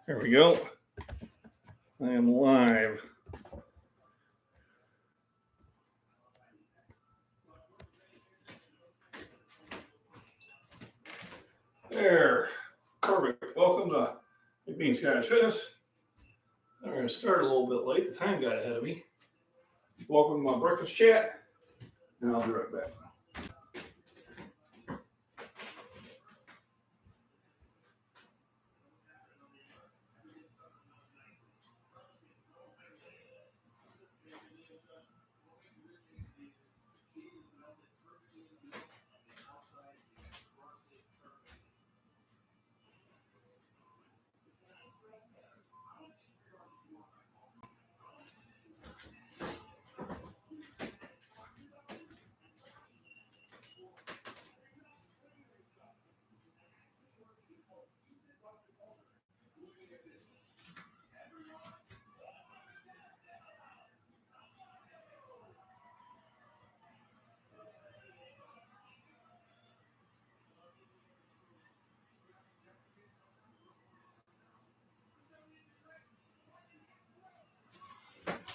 There we go. I am live. There. Perfect. Welcome to MacBean Scottish Fitness. I'm going to start a little bit late. The time got ahead of me. Welcome to my breakfast chat. And I'll be right back.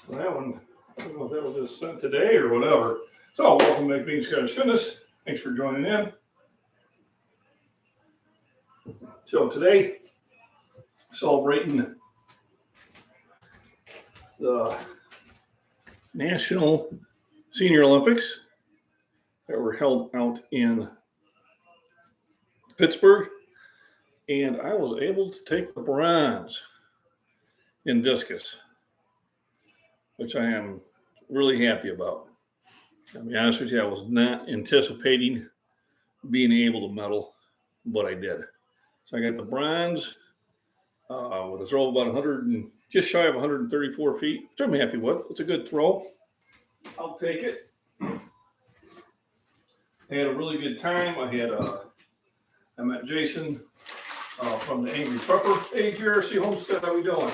That one, I don't know if that was just sent today or whatever. So, welcome to MacBean Scottish Fitness. Thanks for joining in. So, today, celebrating the National Senior Olympics that were held out in Pittsburgh. And I was able to take the bronze in discus, which I am really happy about. I'll be honest with you, I was not anticipating being able to medal, but I did. So I got the bronze with a throw of about 100 and just shy of 134 feet, which I'm happy with. It's a good throw. I'll take it. I had a really good time. I met Jason from the Angry Prepper. Hey, GRC Homestead, how we doing?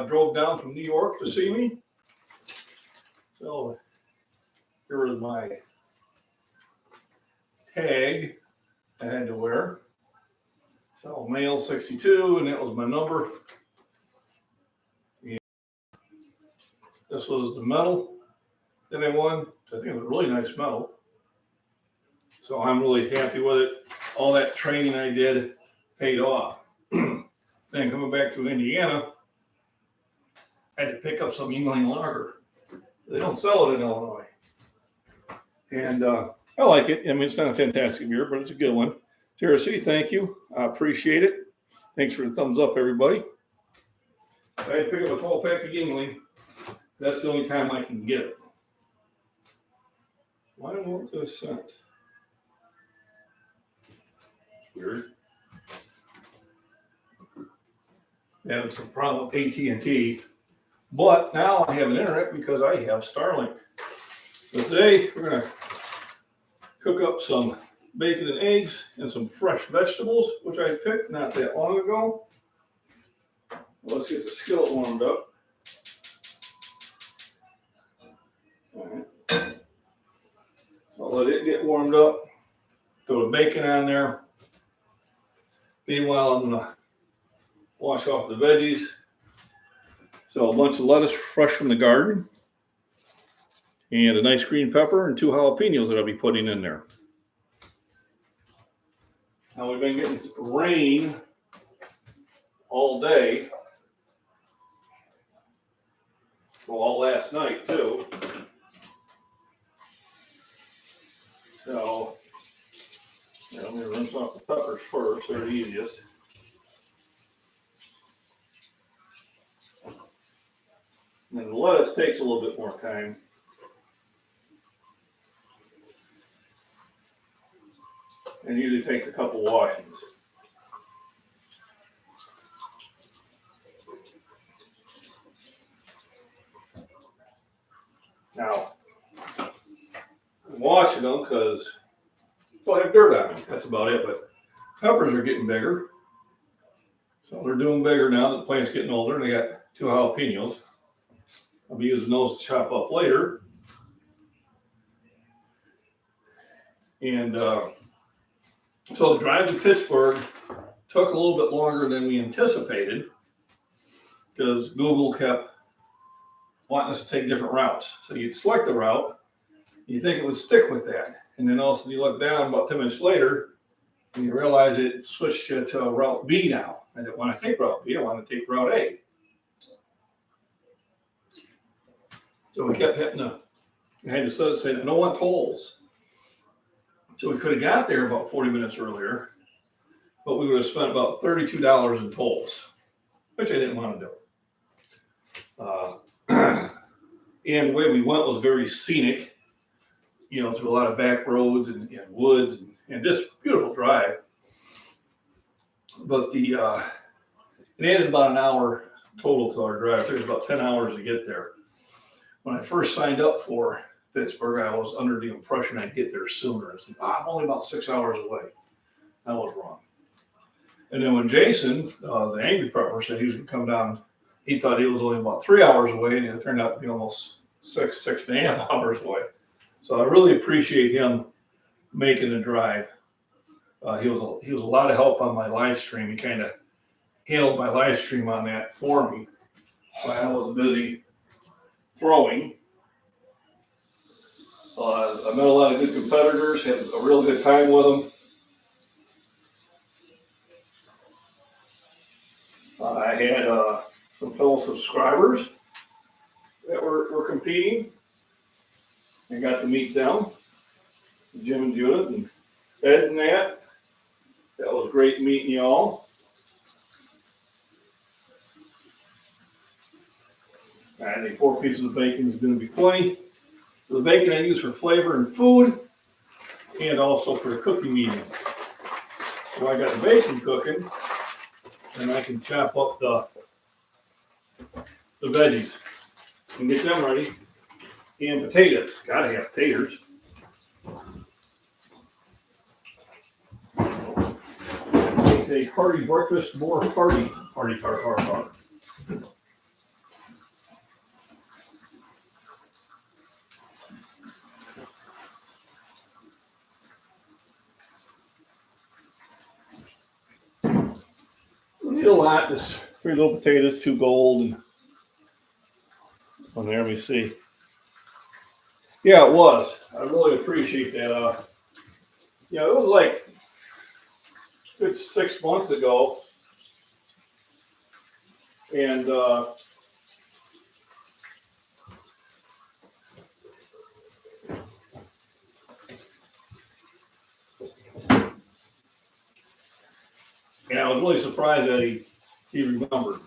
Drove down from New York to see me. So here was my tag I had to wear. So male 62, and that was my number. And this was the medal that I won. So I think it was a really nice medal. So I'm really happy with it. All that training I did paid off. Then coming back to Indiana, I had to pick up some Yingling lager. They don't sell it in Illinois. And I like it. I mean, it's not a fantastic beer, but it's a good one. JRC, thank you. I appreciate it. Thanks for the thumbs up, everybody. I had to pick up a 12-pack of Yingling. That's the only time I can get it. Why won't this sent? It's weird. Having some problem with AT&T. But now I have an internet because I have Starlink. So today we're going to cook up some bacon and eggs and some fresh vegetables, which I picked not that long ago. Let's get the skillet warmed up. All right. So I'll let it get warmed up. Throw the bacon on there. Meanwhile, I'm going to wash off the veggies. So a bunch of lettuce fresh from the garden. And a nice green pepper and 2 jalapenos that I'll be putting in there. Now we've been getting rain all day. Well, all last night too. So, I'm going to rinse off the peppers first. They're the easiest. And then the lettuce takes a little bit more time. And usually takes a couple washings. Now, I'm washing them because I have dirt on them. That's about it. But peppers are getting bigger. So they're doing bigger now that the plant's getting older. And they got 2 jalapenos. I'll be using those to chop up later. And so the drive to Pittsburgh took a little bit longer than we anticipated because Google kept wanting us to take different routes. So you'd select the route, you think it would stick with that. And then all of a sudden you look down about 10 minutes later and you realize it switched you to route B now. I didn't want to take route B, I want to take route A. So we kept hitting I had to say, I don't want tolls. So we could have got there about 40 minutes earlier, but we would have spent about $32 in tolls, which I didn't want to do. And the way we went was very scenic, through a lot of back roads and woods and just beautiful drive. But it added about an hour total to our drive. It took us about 10 hours to get there. When I first signed up for Pittsburgh, I was under the impression I'd get there sooner. I said, I'm only about 6 hours away. I was wrong. And then when Jason, the angry prepper, said he was going to come down, he thought he was only about 3 hours away, and it turned out to be almost six and a half hours away. So I really appreciate him making the drive. He was a lot of help on my live stream. He kind of handled my live stream on that for me while I was busy throwing. I met a lot of good competitors, had a real good time with them. I had some fellow subscribers that were competing. I got to meet them, Jim and Judith and Ed and that. That was great meeting y'all. I think 4 pieces of bacon is going to be plenty. The bacon I use for flavor and food, and also for the cooking medium. So I got the bacon cooking, and I can chop up the veggies and get them ready. And potatoes, gotta have potatoes. It's a hearty breakfast, more hearty. We need a lot, just 3 little potatoes, 2 gold, and on there we see. Yeah, it was. I really appreciate that. It was like a good 6 months ago, and I was really surprised that he remembered.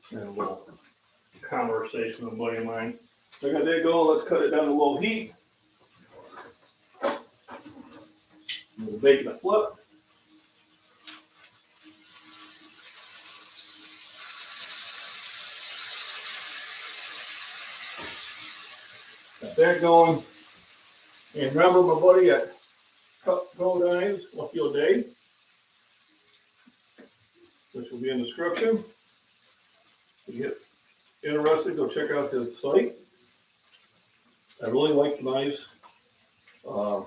And a little conversation with a buddy of mine. So I got that going. Let's cut it down to low heat. We'll bacon a flip. Got that going. And remember my buddy at Go Dimes, Lucky Day, which will be in the description. If you get interested, go check out his site. I really like the knives. I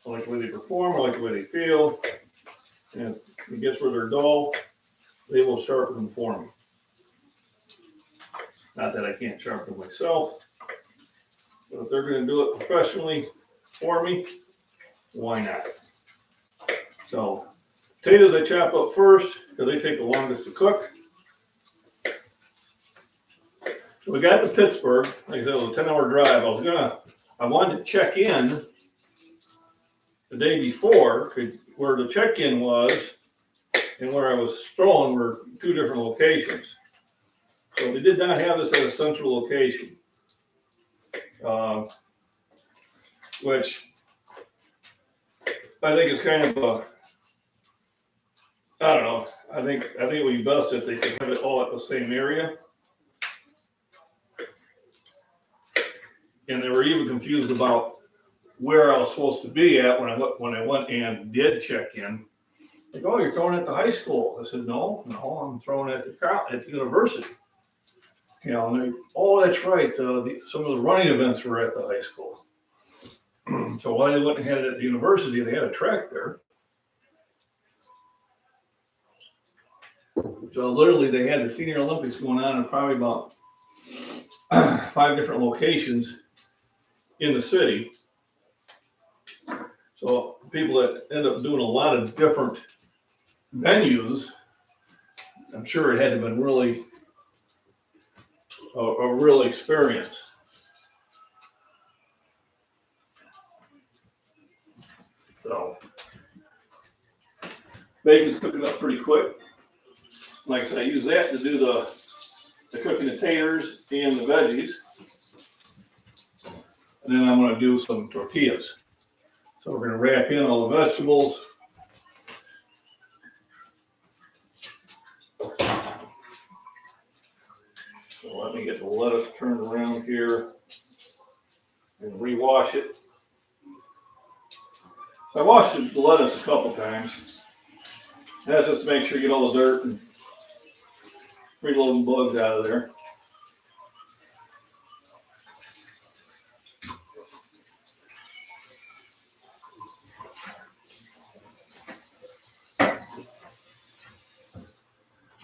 like the way they perform. I like the way they feel. And if it gets where they're dull, they will sharpen them for me. Not that I can't sharpen them myself, but if they're going to do it professionally for me, why not? So, potatoes I chop up first because they take the longest to cook. So we got to Pittsburgh. Like I said, it was a 10-hour drive. I wanted to check in the day before, where the check-in was and where I was throwing were 2 different locations. So they did not have this at a central location, which I think is kind of I don't know. I think it would be best if they could have it all at the same area. And they were even confused about where I was supposed to be at when I went and did check in. Like, oh, you're throwing at the high school. I said, no, I'm throwing at the university. You know, and they, oh, that's right. Some of the running events were at the high school. So while they went and had it at the university, they had a track there. So literally, they had the Senior Olympics going on in probably about 5 different locations in the city. So people that end up doing a lot of different venues, I'm sure it had to have been really a real experience. So bacon's cooking up pretty quick. Like I said, I use that to do the cooking the taters and the veggies. And then I'm going to do some tortillas. So we're going to wrap in all the vegetables. So let me get the lettuce turned around here and rewash it. I washed the lettuce a couple times. That's just to make sure you get all the dirt and freeloading bugs out of there.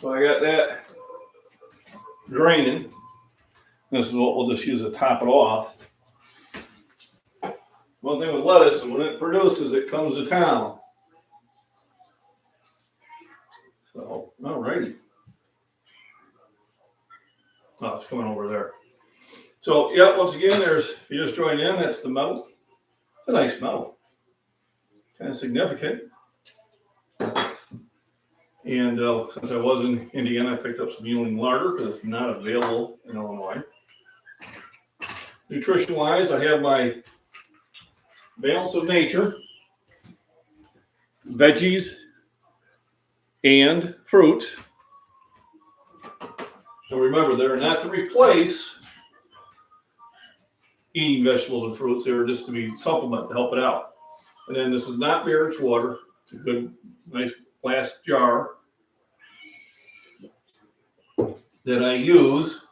So I got that draining. This is what we'll just use to top it off. One thing with lettuce, when it produces, it comes to town. So, alrighty. Oh, it's coming over there. So, yeah, once again, if you just joined in, that's the metal. It's a nice metal. Kind of significant. And since I was in Indiana, I picked up some Ewing larder because it's not available in Illinois. Nutrition-wise, I have my Balance of Nature, veggies, and fruit. So remember, they're not to replace eating vegetables and fruits. They're just to be supplement to help it out. And then this is not beer, it's water. It's a good, nice glass jar that I use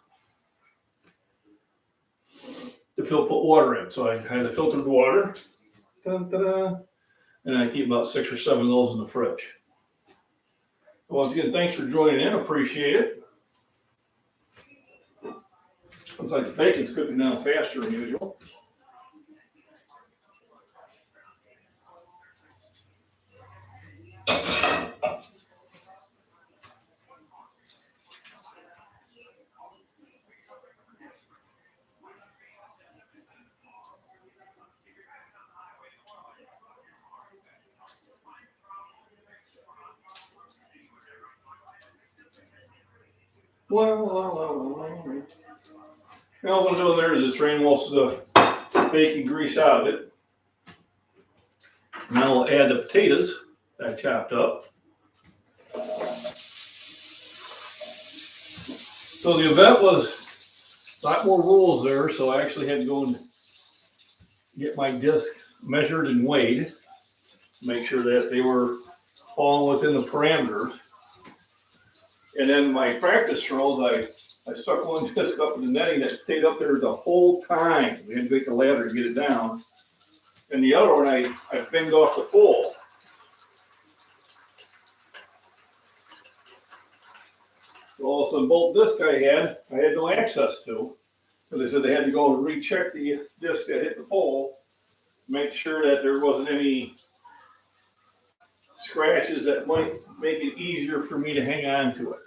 to put water in. So I have the filtered water, and I keep about 6 or 7 of those in the fridge. Once again, thanks for joining in. Appreciate it. Looks like the bacon's cooking down faster than usual. Well. Now what I'm doing there is just drain most of the bacon grease out of it. Now I'll add the potatoes that I chopped up. So the event was a lot more rules there, so I actually had to go and get my disc measured and weighed, make sure that they were falling within the parameters. And then my practice throws, I stuck one disc up in the netting that stayed up there the whole time. We had to make a ladder to get it down. And the other one, I binged off the pole. Well, some bolt disc I had no access to. So they said they had to go and recheck the disc that hit the pole, make sure that there wasn't any scratches that might make it easier for me to hang on to it.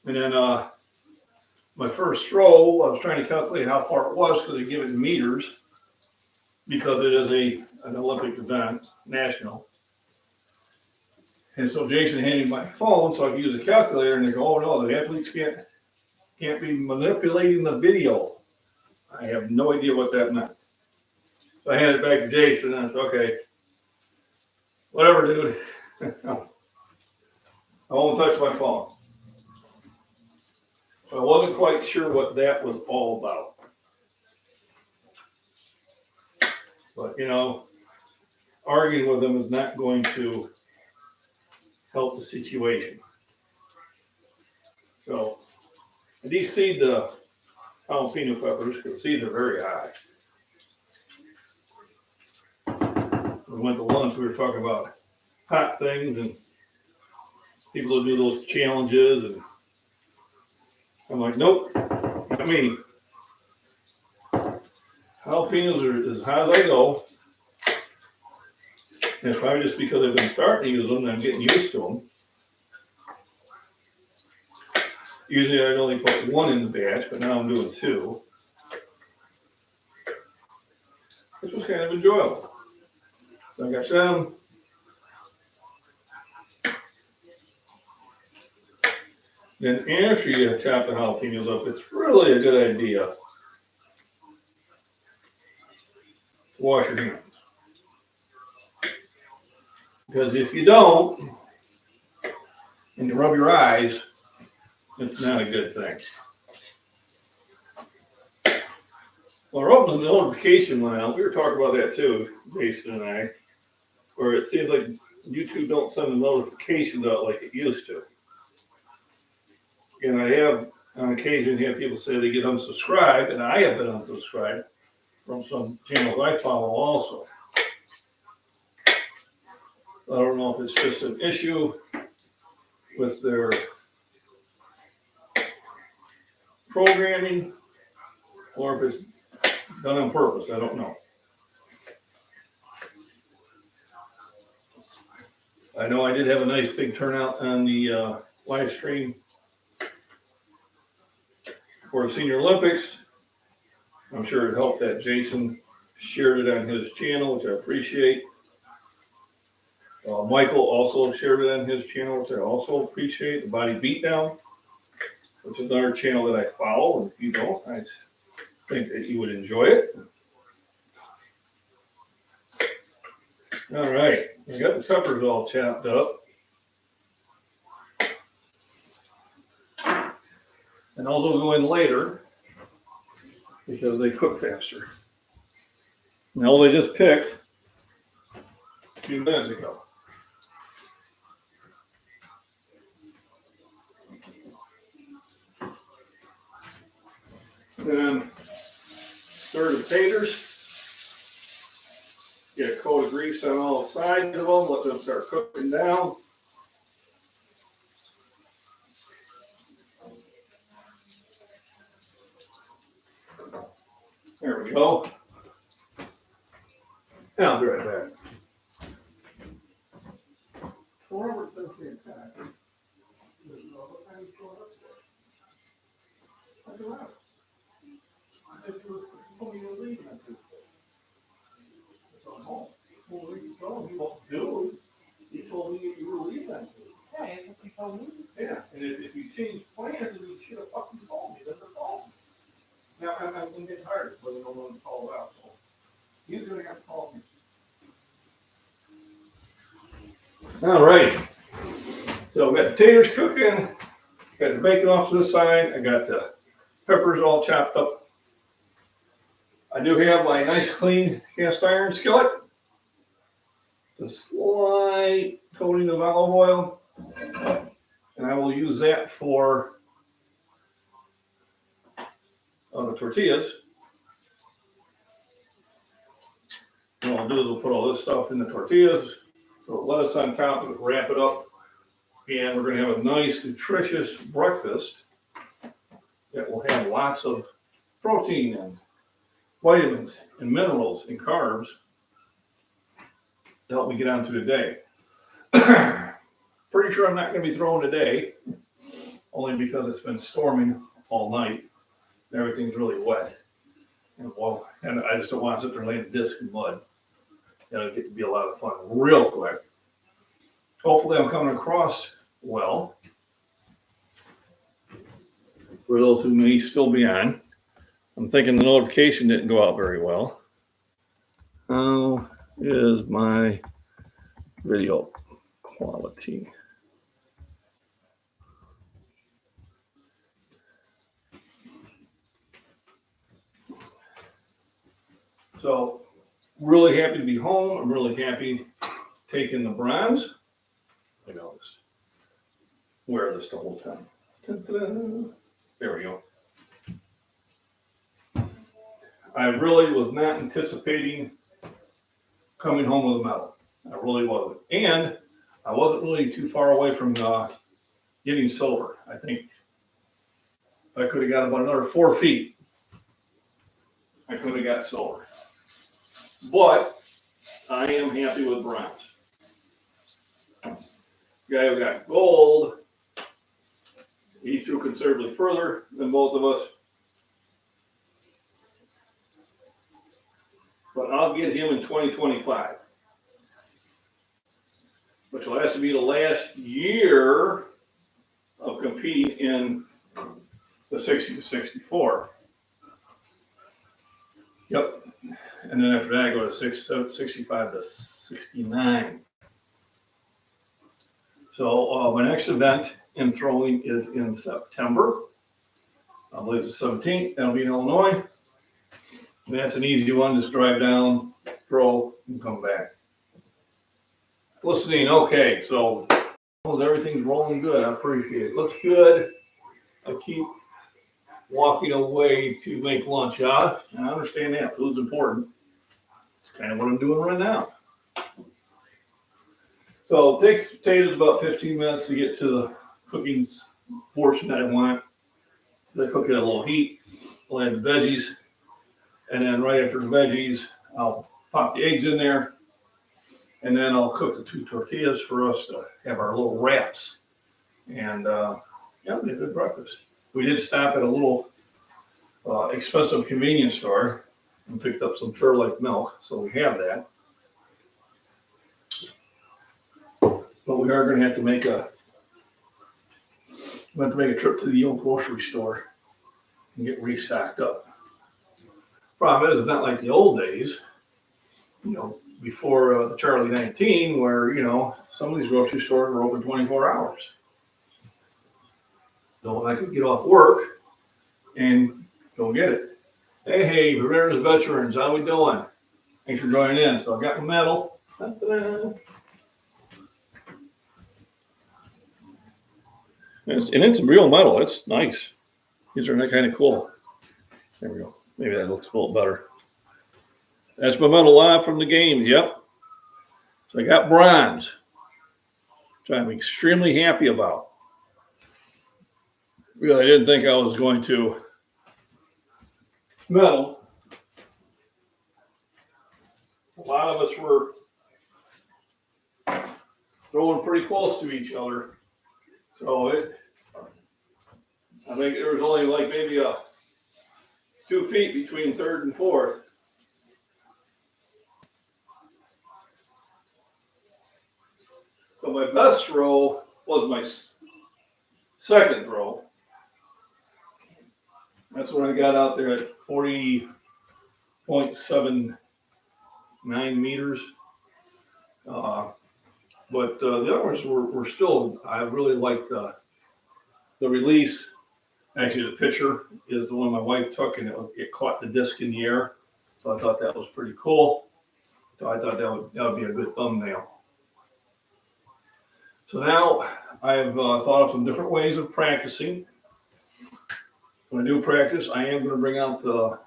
And then my first throw, I was trying to calculate how far it was because they give it in meters because it is an Olympic event, national. And so Jason handed me my phone so I could use a calculator, and they go, oh no, the athletes can't be manipulating the video. I have no idea what that meant. So I handed it back to Jason, and I said, okay, whatever, dude. I won't touch my phone. I wasn't quite sure what that was all about. But, arguing with them is not going to help the situation. So I de-seed the jalapeno peppers because the seeds are very high. We went to lunch, we were talking about hot things and people who do those challenges, and I'm like, nope, not me. Jalapenos are as high as I go. And it's probably just because I've been starting to use them and I'm getting used to them. Usually I'd only put one in the batch, but now I'm doing two. This was kind of enjoyable. So I got them. Then after you chop the jalapenos up, it's really a good idea to wash your hands. Because if you don't, and you rub your eyes, it's not a good thing. Well, we're opening the notification line. We were talking about that too, Jason and I, where it seems like YouTube don't send the notifications out like it used to. And I have, on occasion, had people say they get unsubscribed, and I have been unsubscribed from some channels I follow also. I don't know if it's just an issue with their programming or if it's done on purpose. I don't know. I know I did have a nice big turnout on the live stream for the Senior Olympics. I'm sure it helped that Jason shared it on his channel, which I appreciate. Michael also shared it on his channel, which I also appreciate. The Body Beatdown, which is another channel that I follow. And if you don't, I think that you would enjoy it. All right, I got the peppers all chopped up. And those will go in later because they cook faster. Now they just picked a few minutes ago. Then stir the taters. Get a coat of grease on all sides of them. Let them start cooking down. There we go. And I'll be right back. He told me you were leaving. Yeah, he told me. Yeah, and if you change plans, then you should have fucking told me. That's the problem. Now I'm getting tired, but I don't want to call it out. So he's gonna have to call me. All right. So we got the taters cooking. Got the bacon off to the side. I got the peppers all chopped up. I do have my nice clean cast iron skillet. A slight coating of olive oil. And I will use that for the tortillas. And what I'll do is we'll put all this stuff in the tortillas, throw lettuce on top, and wrap it up. And we're going to have a nice, nutritious breakfast that will have lots of protein and vitamins and minerals and carbs to help me get on through the day. Pretty sure I'm not going to be throwing today, only because it's been storming all night. And everything's really wet. And I just don't want to sit there and lay in disc and mud. It'll get to be a lot of fun real quick. Hopefully I'm coming across well. For those who may still be on, I'm thinking the notification didn't go out very well. How is my video quality? So really happy to be home. I'm really happy taking the bronze. I know this. Wear this the whole time. Ta-da. There we go. I really was not anticipating coming home with a medal. I really wasn't. And I wasn't really too far away from getting silver. I think I could have got about another 4 feet. I could have got silver. But I am happy with bronze. Guy who got gold, he threw considerably further than both of us. But I'll get him in 2025, which will have to be the last year of competing in the 60 to 64. Yep. And then after that, I go to 65 to 69. So my next event in throwing is in September. I believe it's the 17th. That'll be in Illinois. And that's an easy one. Just drive down, throw, and come back. Listening. Okay. So everything's rolling good. I appreciate it. Looks good. I keep walking away to make lunch. Yeah, I understand that. Food's important. It's kind of what I'm doing right now. So it takes potatoes about 15 minutes to get to the cooking portion that I want. I cook it at a low heat. I'll add the veggies. And then right after the veggies, I'll pop the eggs in there. And then I'll cook the 2 tortillas for us to have our little wraps. And yeah, it'll be a good breakfast. We did stop at a little expensive convenience store and picked up some Fairlife milk. So we have that. But we are going to have to make a trip to the old grocery store and get restocked up. Problem is, it's not like the old days, before the Charlie 19, where, some of these grocery stores were open 24 hours. So I could get off work and go get it. Hey, Rivera's Veterans, how we doing? Thanks for joining in. So I got my medal. Ta-da. It's a real medal. It's nice. These are kind of cool. There we go. Maybe that looks a little better. That's my medal live from the games. Yep. So I got bronze, which I'm extremely happy about. Really, I didn't think I was going to medal. A lot of us were throwing pretty close to each other. So I think there was only like maybe 2 feet between third and fourth. So my best throw was my second throw. That's when I got out there at 40.79 meters. But the other ones were still, I really liked the release. Actually, the picture is the one my wife took, and it caught the disc in the air. So I thought that was pretty cool. So I thought that would be a good thumbnail. So now I've thought of some different ways of practicing. When I do practice, I am going to bring out the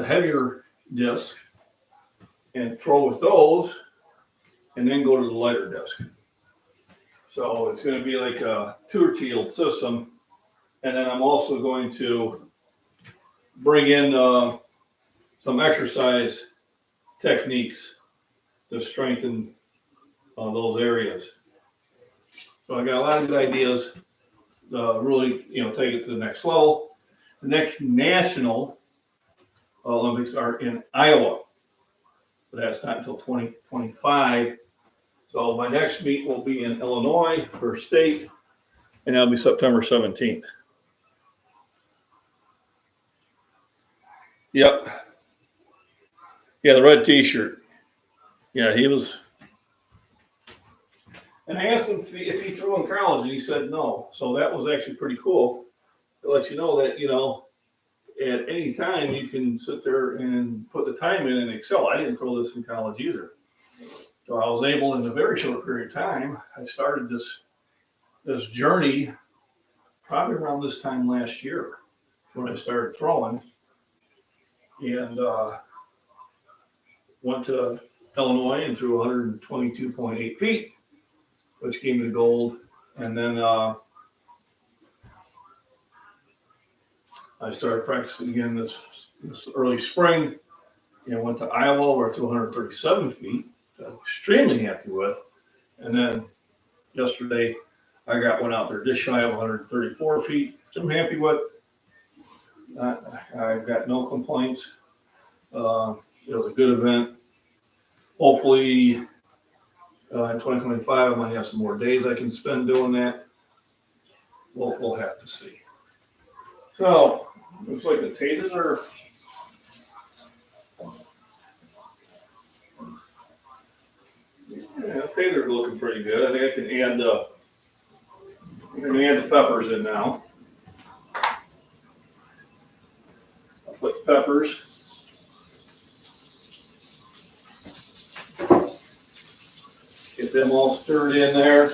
heavier disc and throw with those, and then go to the lighter disc. So it's going to be like a two-tier system. And then I'm also going to bring in some exercise techniques to strengthen those areas. So I got a lot of good ideas. Really, take it to the next level. The next national Olympics are in Iowa, but that's not until 2025. So my next meet will be in Illinois for state, and that'll be September 17th. Yep. Yeah, the red T-shirt. Yeah, he was. And I asked him if he threw in college, and he said no. So that was actually pretty cool to let you know that, at any time you can sit there and put the time in Excel. I didn't throw this in college either. So I was able, in a very short period of time, I started this journey probably around this time last year when I started throwing, and went to Illinois and threw 122.8 feet, which gave me the gold. And then I started practicing again this early spring, and went to Iowa where I threw 137 feet, which I'm extremely happy with. And then yesterday I got one out there just shy of 134 feet, which I'm happy with. I've got no complaints. It was a good event. Hopefully in 2025 I might have some more days I can spend doing that. We'll have to see. So looks like the taters are the taters are looking pretty good. I think I can add the peppers in now. I'll put peppers. Get them all stirred in there.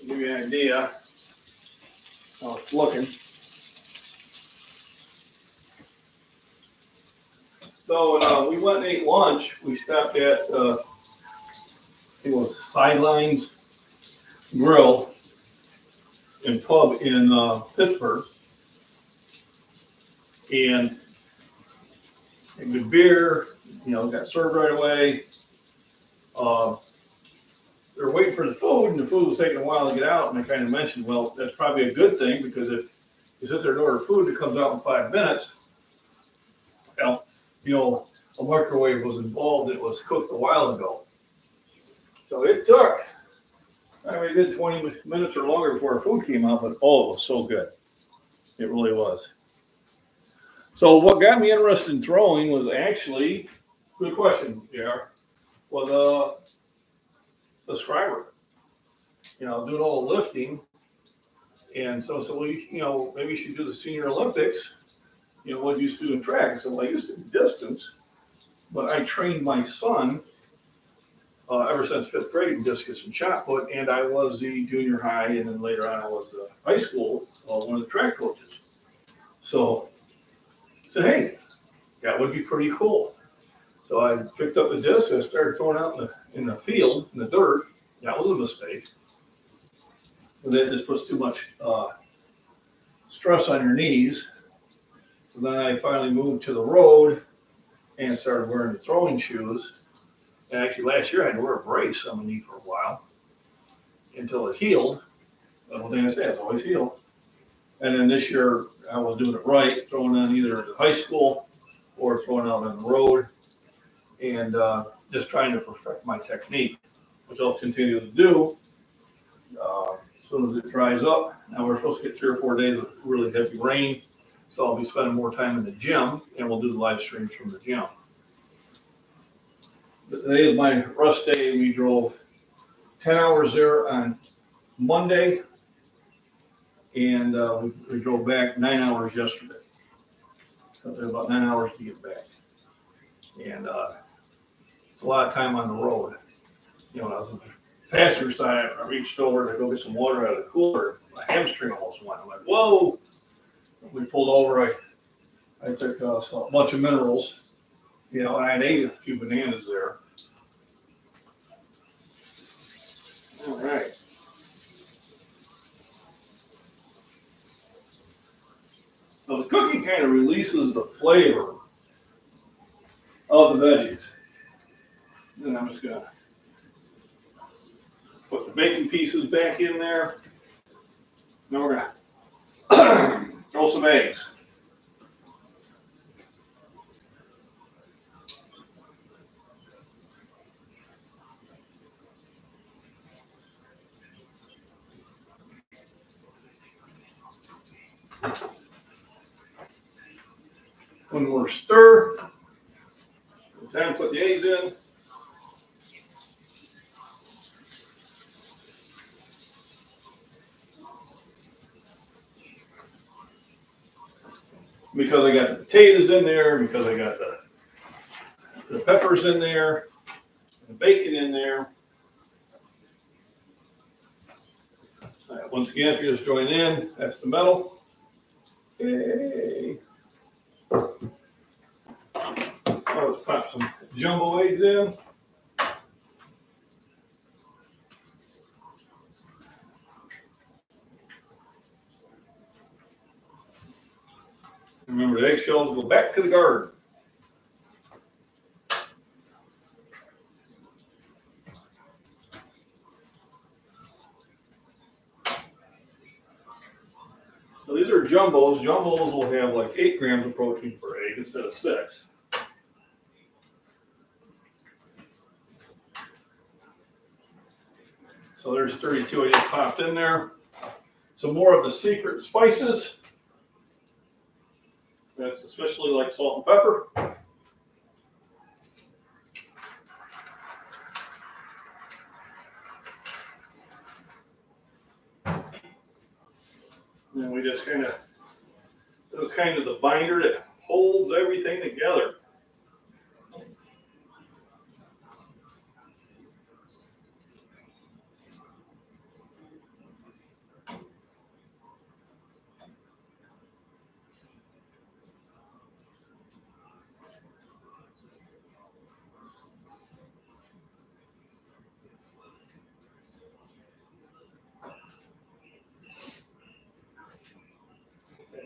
Give you an idea how it's looking. So when we went and ate lunch, we stopped at it was Sidelines Grill and Pub in Pittsburgh, and a good beer, got served right away. They were waiting for the food, and the food was taking a while to get out. And I kind of mentioned, well, that's probably a good thing, because if you sit there and order food that comes out in 5 minutes, well, a microwave was involved. It was cooked a while ago. So it took, it did 20 minutes or longer before our food came out, but it was so good. It really was. So what got me interested in throwing was actually, good question, JR, was a subscriber, doing all the lifting. And so well, maybe you should do the Senior Olympics. What you used to do in track. So I used to do distance, but I trained my son ever since 5th grade in discus and shot put, and I was the junior high, and then later on I was the high school, one of the track coaches. So I said, hey, that would be pretty cool. So I picked up the disc, I started throwing out in the field, in the dirt. That was a mistake. And that just puts too much stress on your knees. So then I finally moved to the road and started wearing the throwing shoes. And actually last year I had to wear a brace on the knee for a while until it healed. The one thing I say, it's always healed. And then this year I was doing it right, throwing on either at the high school or throwing out on the road, and just trying to perfect my technique, which I'll continue to do. As soon as it dries up, now we're supposed to get 3 or 4 days of really heavy rain, so I'll be spending more time in the gym, and we'll do the live streams from the gym. But today is my rest day. We drove 10 hours there on Monday, and we drove back 9 hours yesterday. So there's about 9 hours to get back. And it's a lot of time on the road. When I was on the passenger side, I reached over to go get some water out of the cooler. My hamstring almost went. I'm like, whoa. We pulled over. I took a bunch of minerals, and I ate a few bananas there. All right. So the cooking kind of releases the flavor of the veggies. Then I'm just going to put the bacon pieces back in there. Then we're going to throw some eggs. One more stir. Time to put the eggs in. Because I got the potatoes in there, because I got the peppers in there, the bacon in there. All right, once again, if you're just joining in, that's the metal. Yay. Let's pop some jumbo eggs in. Remember, the eggshells go back to the garden. So these are jumbos. Jumbos will have like 8 grams of protein per egg instead of 6. So there's 32 I just popped in there. Some more of the secret spices. That's especially like salt and pepper. And we just kind of, it's kind of the binder that holds everything together.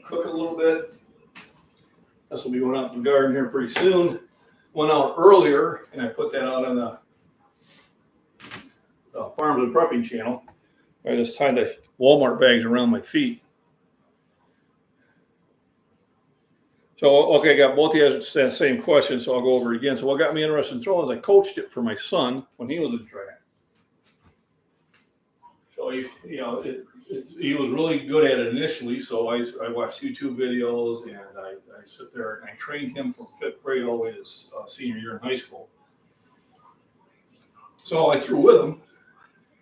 Cook it a little bit. This will be going out in the garden here pretty soon. Went out earlier, and I put that out on the Farms and Prepping channel. I just tied the Walmart bags around my feet. So, okay, I got both of you asked the same question, so I'll go over it again. So what got me interested in throwing is I coached it for my son when he was in track. So, he was really good at it initially, so I watched YouTube videos, and I sit there and I trained him from 5th grade all the way to his senior year in high school. So I threw with him,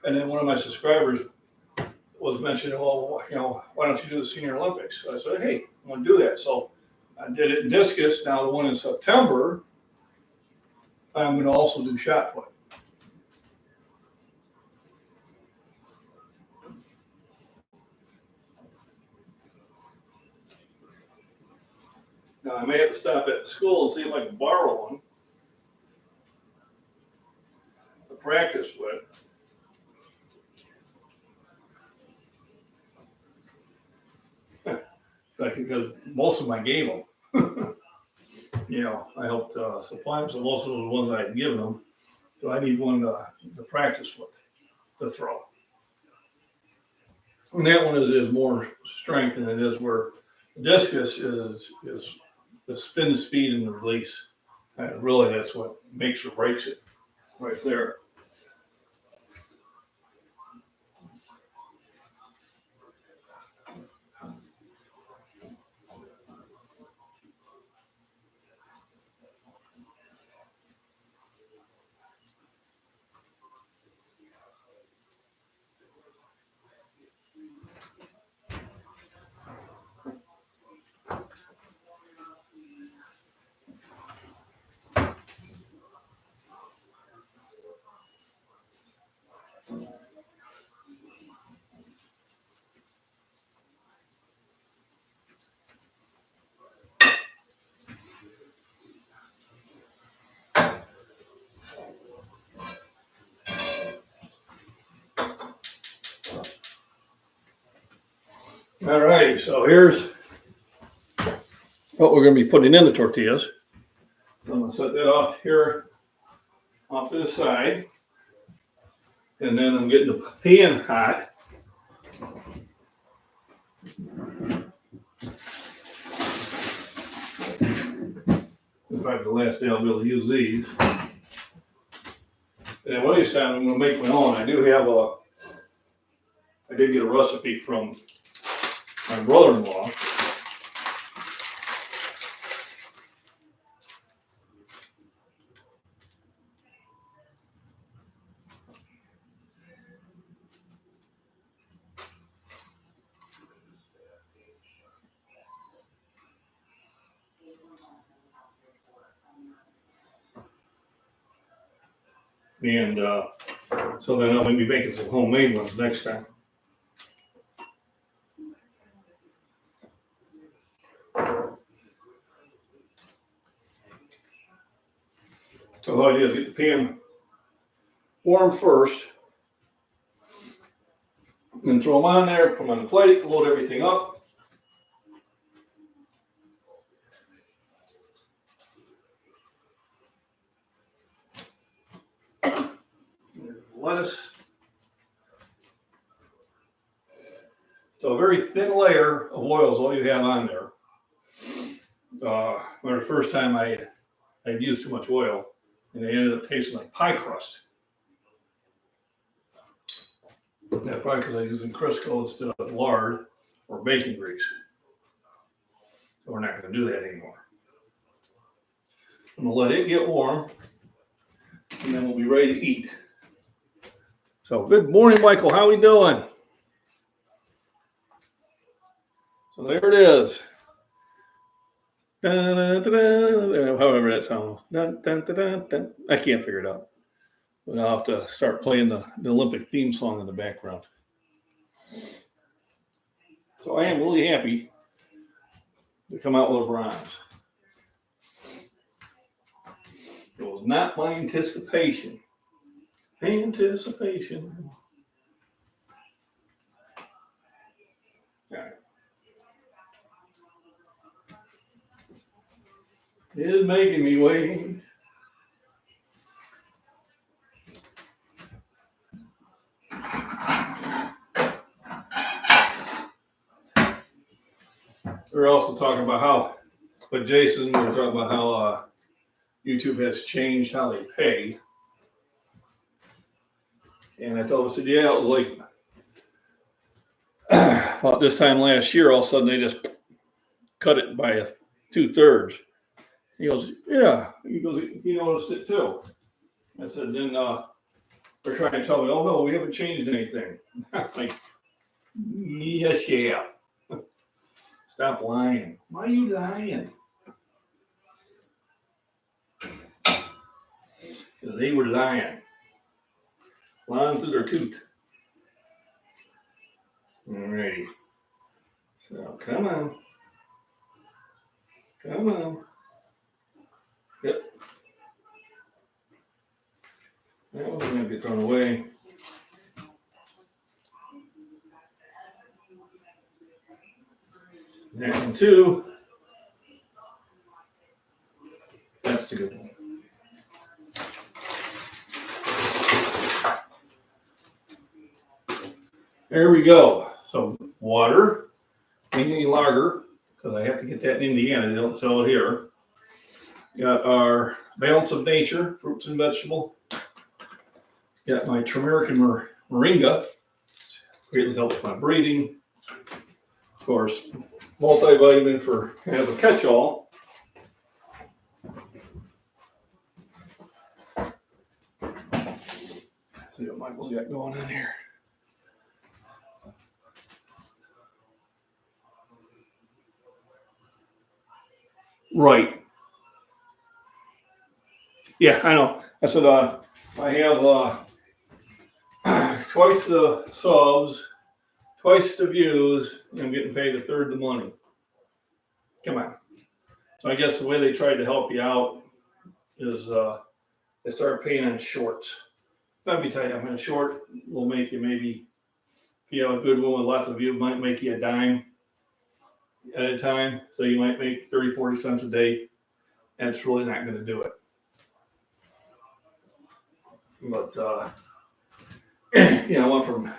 and then one of my subscribers was mentioning, well, why don't you do the Senior Olympics? So I said, hey, I'm going to do that. So I did it in discus. Now the one in September, I'm going to also do shot put. Now I may have to stop at the school and see if I can borrow one to practice with. Because most of them I gave them. I helped supply them, so most of those ones I had given them. So I need one to practice with, to throw. And that one is more strength than it is where discus is the spin speed and the release. And really, that's what makes or breaks it right there. All right, so here's what we're going to be putting in the tortillas. I'm going to set that off here, off to the side. And then I'm getting the pan hot. In fact, the last day I'll be able to use these. And one of these times I'm going to make my own. I did get a recipe from my brother-in-law. And so then I'll maybe making some homemade ones next time. So all I do is get the pan warm first, then throw them on there, put them on the plate, load everything up. Lettuce. So a very thin layer of oil is all you have on there. The first time I'd used too much oil, and it ended up tasting like pie crust. That's probably because I'm using Crisco instead of lard or bacon grease. So we're not going to do that anymore. I'm going to let it get warm, and then we'll be ready to eat. So good morning, Michael. How we doing? So there it is. Dun, dun, dun, dun, however that sounds. Dun, dun, dun, dun, dun. I can't figure it out. But I'll have to start playing the Olympic theme song in the background. So I am really happy to come out with a bronze. It was not my anticipation. Anticipation. All right. It is making me wait. We're also talking about how, with Jason, we were talking about how YouTube has changed how they pay. And I told him, I said, yeah, it was like about this time last year, all of a sudden they just cut it by 2/3. He goes, yeah. He goes, he noticed it too. I said, then they're trying to tell me, oh no, we haven't changed anything. Like, yes, yeah. Stop lying. Why are you lying? Because they were lying. Lying through their tooth. Alrighty. So come on. Come on. Yep. That one's going to get thrown away. And 2. That's the good one. There we go. So water, any lager, because I have to get that in Indiana. They don't sell it here. Got our Balance of Nature, fruits and vegetable. Got my turmeric and moringa. Greatly helps my breathing. Of course, multivitamin for kind of a catch-all. Let's see what Michael's got going on here. Right. Yeah, I know. I said I have twice the subs, twice the views, and I'm getting paid 1/3 the money. Come on. So I guess the way they tried to help you out is they started paying on shorts. That'd be tight. I mean, a short will make you maybe, if you have a good one with lots of views, might make you a dime at a time. So you might make 30, 40 cents a day. And it's really not going to do it. But, I went from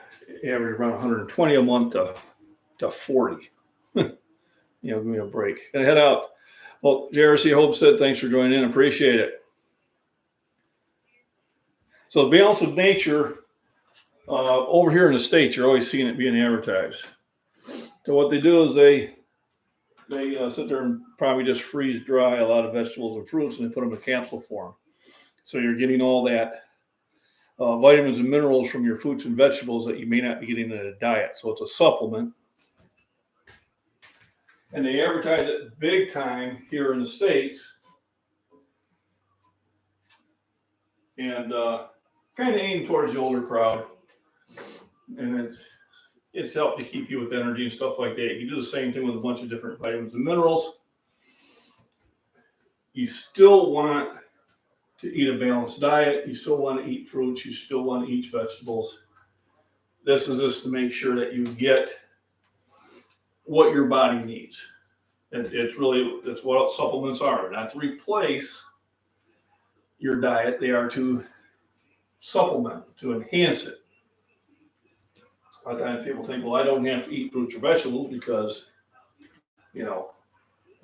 average around 120 a month to 40. Give me a break. Gonna head out. Well, JRC Hope said, thanks for joining in. Appreciate it. So the Balance of Nature, over here in the States, you're always seeing it being advertised. So what they do is they sit there and probably just freeze dry a lot of vegetables and fruits, and they put them in capsule form. So you're getting all that vitamins and minerals from your fruits and vegetables that you may not be getting in a diet. So it's a supplement. And they advertise it big time here in the States. And kind of aimed towards the older crowd. And it's helped to keep you with energy and stuff like that. You do the same thing with a bunch of different vitamins and minerals. You still want to eat a balanced diet. You still want to eat fruits. You still want to eat vegetables. This is just to make sure that you get what your body needs. It's what supplements are. They're not to replace your diet. They are to supplement, to enhance it. A lot of times people think, well, I don't have to eat fruits or vegetables because,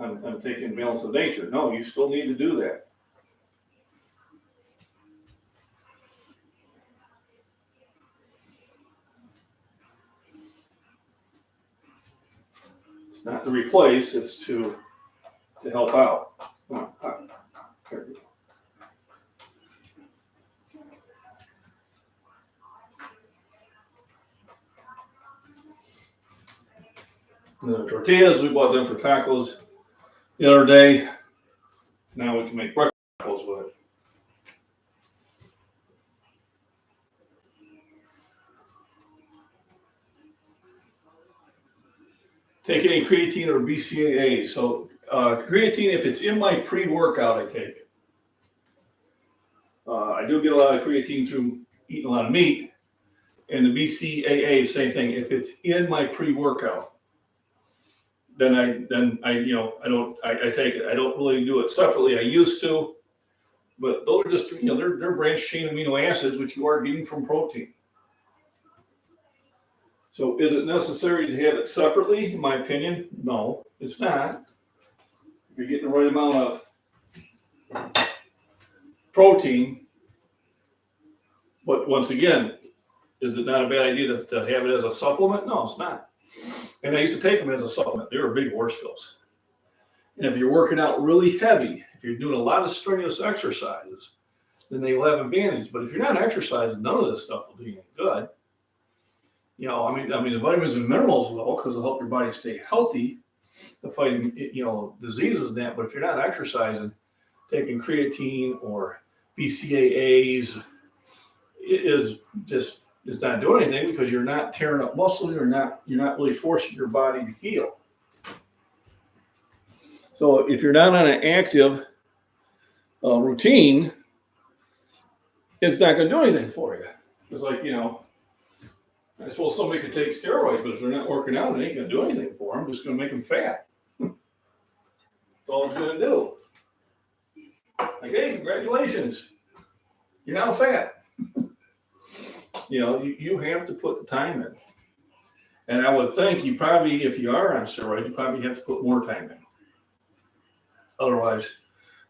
I'm taking balance of nature. No, you still need to do that. It's not to replace, it's to help out. There we go. The tortillas, we bought them for tacos the other day. Now we can make breakfast tacos with it. Take any creatine or BCAA. So creatine, if it's in my pre-workout, I take it. I do get a lot of creatine through eating a lot of meat. And the BCAA, same thing. If it's in my pre-workout, then I take it. I don't really do it separately. I used to, but those are just they're branched chain amino acids which you are getting from protein. So is it necessary to have it separately? In my opinion, no, it's not. If you're getting the right amount of protein, but once again, is it not a bad idea to have it as a supplement? No, it's not. And I used to take them as a supplement. They were big horse pills. And if you're working out really heavy, if you're doing a lot of strenuous exercises, then they will have advantage. But if you're not exercising, none of this stuff will do you any good. The vitamins and minerals will, because it'll help your body stay healthy, to fight, diseases and that. But if you're not exercising, taking creatine or BCAAs is not doing anything, because you're not tearing up muscle. You're not really forcing your body to heal. So if you're not on an active routine, it's not going to do anything for you. It's like, I suppose somebody could take steroids, but if they're not working out, it ain't going to do anything for them. It's just going to make them fat. That's all it's going to do. Like, hey, congratulations. You're now fat. You have to put the time in. And I would think you probably, if you are on steroids, you probably have to put more time in. Otherwise,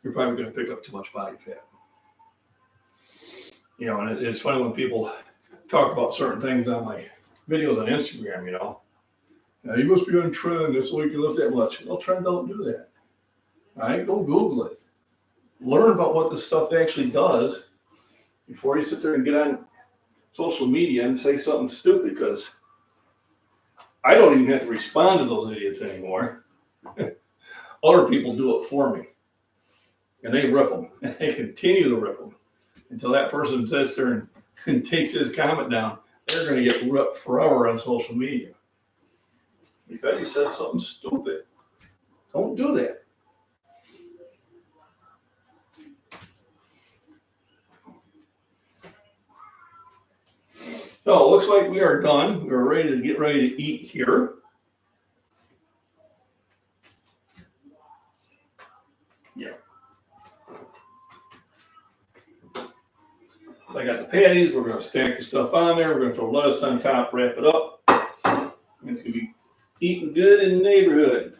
you're probably going to pick up too much body fat. And it's funny when people talk about certain things on my videos on Instagram, Now, you must be on trend, that's why you can lift that much. Well, trend don't do that. All right, go Google it. Learn about what this stuff actually does before you sit there and get on social media and say something stupid, because I don't even have to respond to those idiots anymore. Other people do it for me. And they rip them. And they continue to rip them until that person sits there and takes his comment down. They're going to get ripped forever on social media because he said something stupid. Don't do that. So it looks like we are done. We're ready to eat here. Yeah. So I got the patties. We're going to stack the stuff on there. We're going to throw lettuce on top, wrap it up. It's going to be eating good in the neighborhood.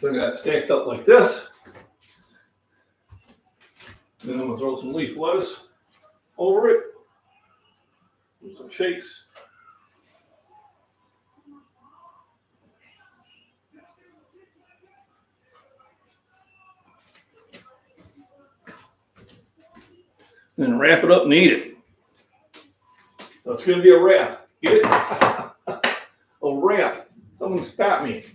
So I got it stacked up like this. Then I'm gonna throw some leaf lettuce over it. Do some shakes. Then wrap it up and eat it. So it's gonna be a wrap. Get it? A wrap. Someone stop me.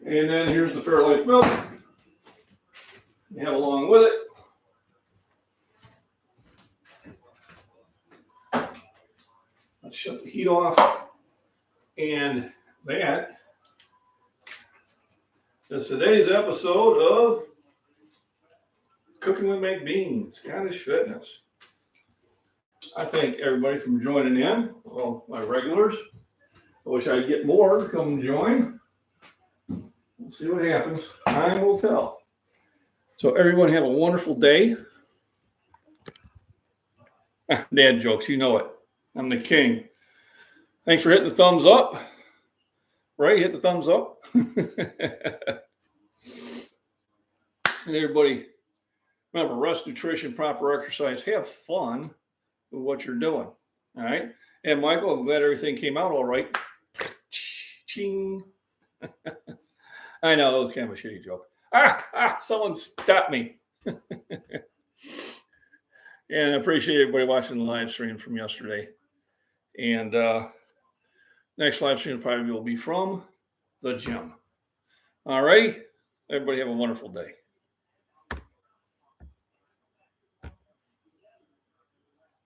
And then here's the Fairlife milk. You have along with it. Let's shut the heat off. And that is today's episode of Cooking with MacBean, Scottish Fitness. I thank everybody for joining in, all my regulars. I wish I'd get more to come and join. We'll see what happens. Time will tell. So everyone have a wonderful day. Dad jokes, you know it. I'm the king. Thanks for hitting the thumbs up. Ray, hit the thumbs up. And everybody, remember, rest, nutrition, proper exercise. Have fun with what you're doing. All right. And Michael, I'm glad everything came out all right. Ching. I know, that was kind of a shitty joke. Someone stop me. And I appreciate everybody watching the live stream from yesterday. And next live stream probably will be from the gym. All right. Everybody have a wonderful day.